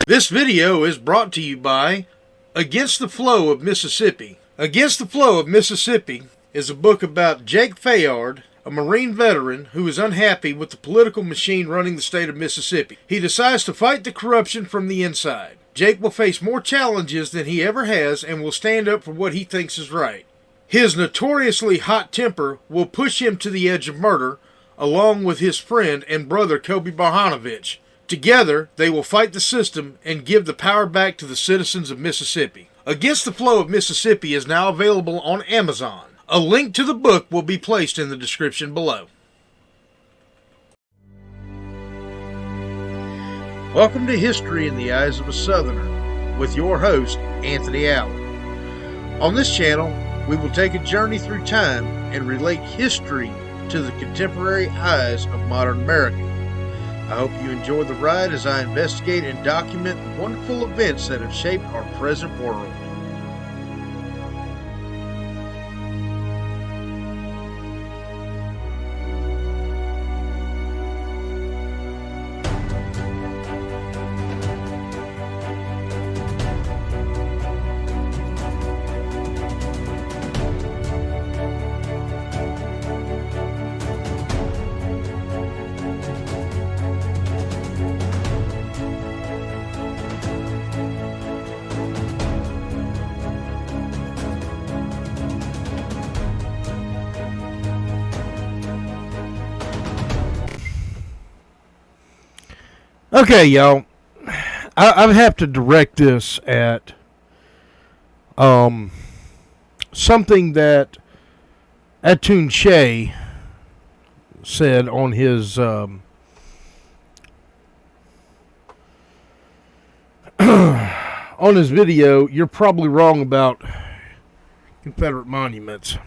This video is brought to you by Against the Flow of Mississippi. Against the Flow of Mississippi is a book about Jake Fayard, a Marine veteran who is unhappy with the political machine running the state of Mississippi. He decides to fight the corruption from the inside. Jake will face more challenges than he ever has and will stand up for what he thinks is right. His notoriously hot temper will push him to the edge of murder, along with his friend and brother Kobe Barhanovich. Together, they will fight the system and give the power back to the citizens of Mississippi. Against the Flow of Mississippi is now available on Amazon. A link to the book will be placed in the description below. Welcome to History in the Eyes of a Southerner with your host, Anthony Allen. On this channel, we will take a journey through time and relate history to the contemporary eyes of modern America. I hope you enjoy the ride as I investigate and document the wonderful events that have shaped our present world. Okay, y'all. I have to direct this at something that Atun Shea said on his on his video. You're probably wrong about Confederate monuments.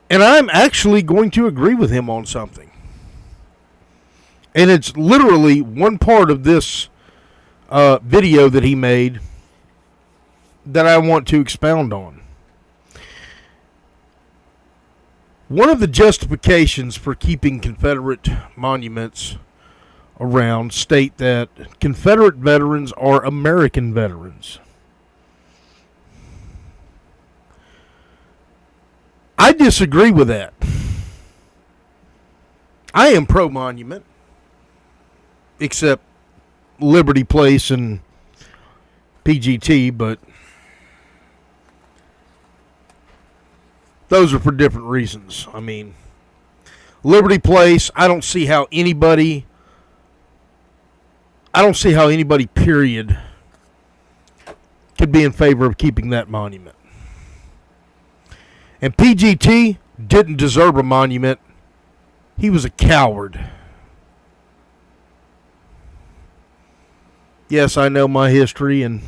And I'm actually going to agree with him on something. And it's literally one part of this video that he made that I want to expound on. One of the justifications for keeping Confederate monuments around state that Confederate veterans are American veterans. I disagree with that. I am pro-monument, except Liberty Place and PGT, but those are for different reasons. I mean, Liberty Place, I don't see how anybody, period, could be in favor of keeping that monument. And PGT didn't deserve a monument. He was a coward. Yes, I know my history, and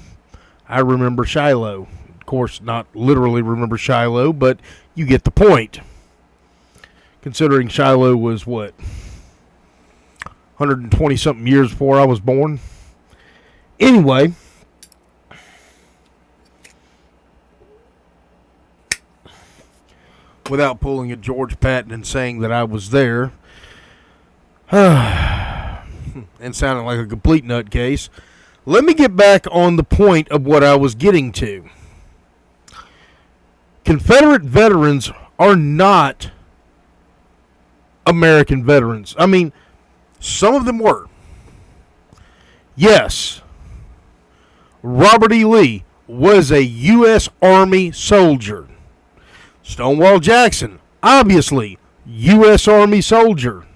I remember Shiloh. Of course, not literally remember Shiloh, but you get the point. Considering Shiloh was, 120-something years before I was born. Anyway, without pulling a George Patton and saying that I was there, and sounding like a complete nutcase, let me get back on the point of what I was getting to. Confederate veterans are not American veterans. I mean, some of them were. Yes, Robert E. Lee was a U.S. Army soldier. Stonewall Jackson, obviously, U.S. Army soldier.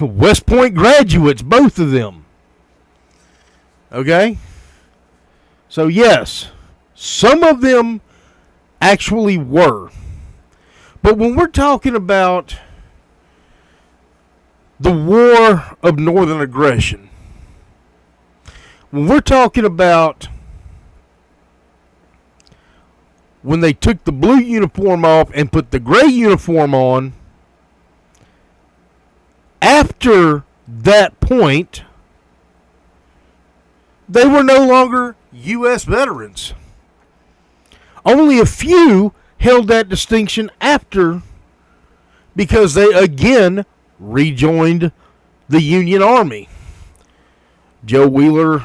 West Point graduates, both of them. Okay? So, yes, some of them actually were. But when we're talking about the War of Northern Aggression, when we're talking about when they took the blue uniform off and put the gray uniform on, after that point, they were no longer U.S. veterans. Only a few held that distinction after because they again rejoined the Union Army. Joe Wheeler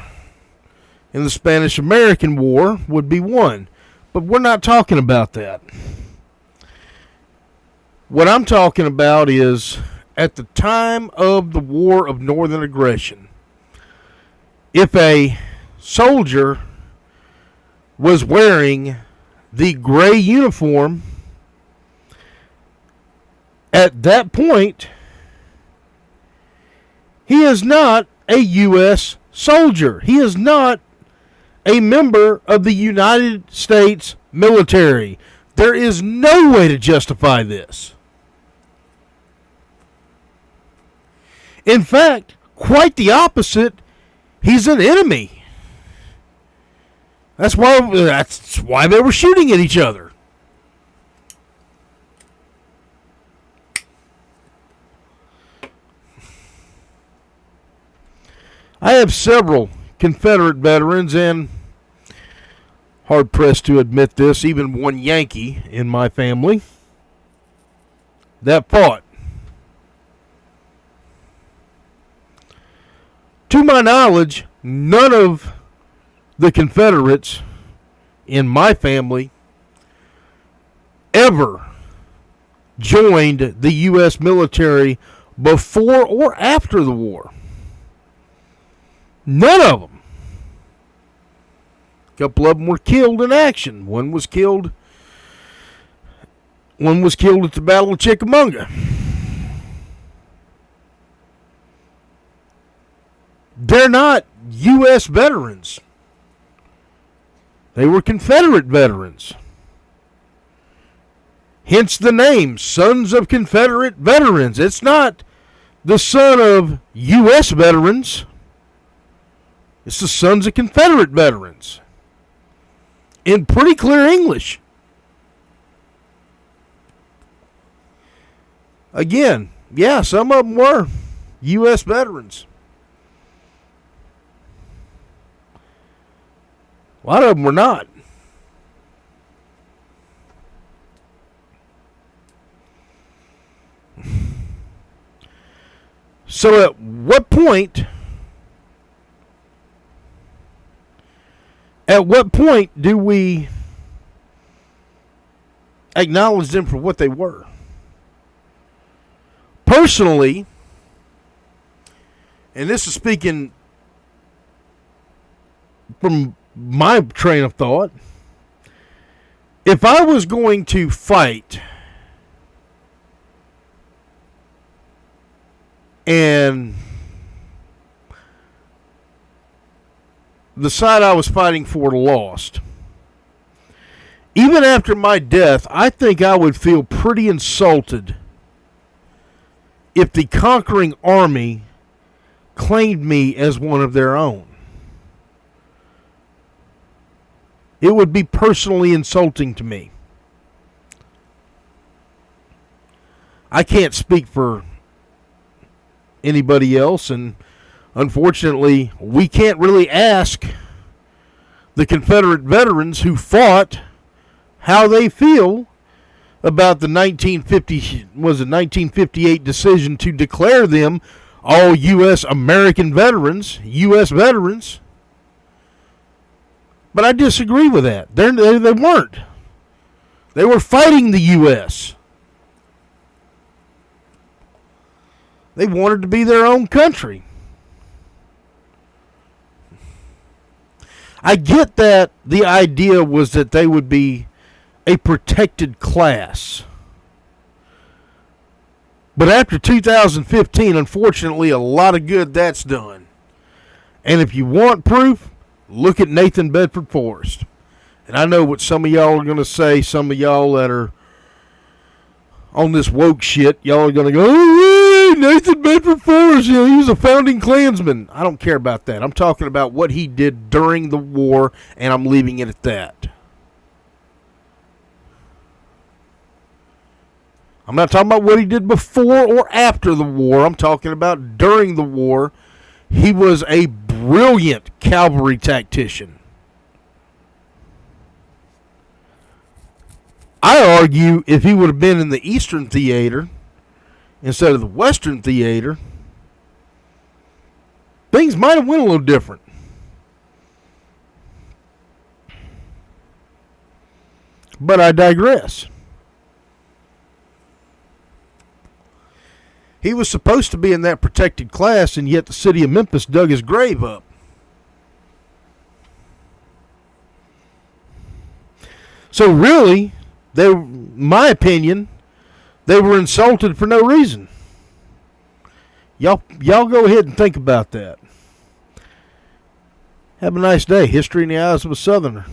in the Spanish-American War would be one. But we're not talking about that. What I'm talking about is at the time of the War of Northern Aggression, if a soldier was wearing the gray uniform, at that point, he is not a U.S. soldier. He is not a member of the United States military. There is no way to justify this. In fact, quite the opposite. He's an enemy. That's why they were shooting at each other. I have several Confederate veterans, and hard-pressed to admit this, even one Yankee in my family, that fought. To my knowledge, none of the Confederates in my family ever joined the U.S. military before or after the war. None of them. A couple of them were killed in action. One was killed at the Battle of Chickamauga. They're not U.S. veterans. They were Confederate veterans. Hence the name, Sons of Confederate Veterans. It's not the son of U.S. veterans. It's the Sons of Confederate Veterans. In pretty clear English. Again, yeah, some of them were U.S. veterans. A lot of them were not. So at what point do we acknowledge them for what they were? Personally, and this is speaking from my train of thought, if I was going to fight and the side I was fighting for lost, even after my death, I think I would feel pretty insulted if the conquering army claimed me as one of their own. It would be personally insulting to me. I can't speak for anybody else, and unfortunately, we can't really ask the Confederate veterans who fought how they feel about the 1958 decision to declare them all U.S. American veterans, U.S. veterans. But I disagree with that. They weren't. They were fighting the U.S. They wanted to be their own country. I get that the idea was that they would be a protected class. But after 2015, unfortunately, a lot of good that's done. And if you want proof, look at Nathan Bedford Forrest. And I know what some of y'all are going to say, some of y'all that are on this woke shit, y'all are going to go, oh, Nathan Bedford Forrest, he was a founding Klansman. I don't care about that. I'm talking about what he did during the war, and I'm leaving it at that. I'm not talking about what he did before or after the war. I'm talking about during the war. He was a brilliant cavalry tactician. I argue if he would have been in the Eastern Theater instead of the Western Theater, things might have went a little different. But I digress. He was supposed to be in that protected class, and yet the city of Memphis dug his grave up. So really, my opinion, they were insulted for no reason. Y'all go ahead and think about that. Have a nice day. History in the Eyes of a Southerner.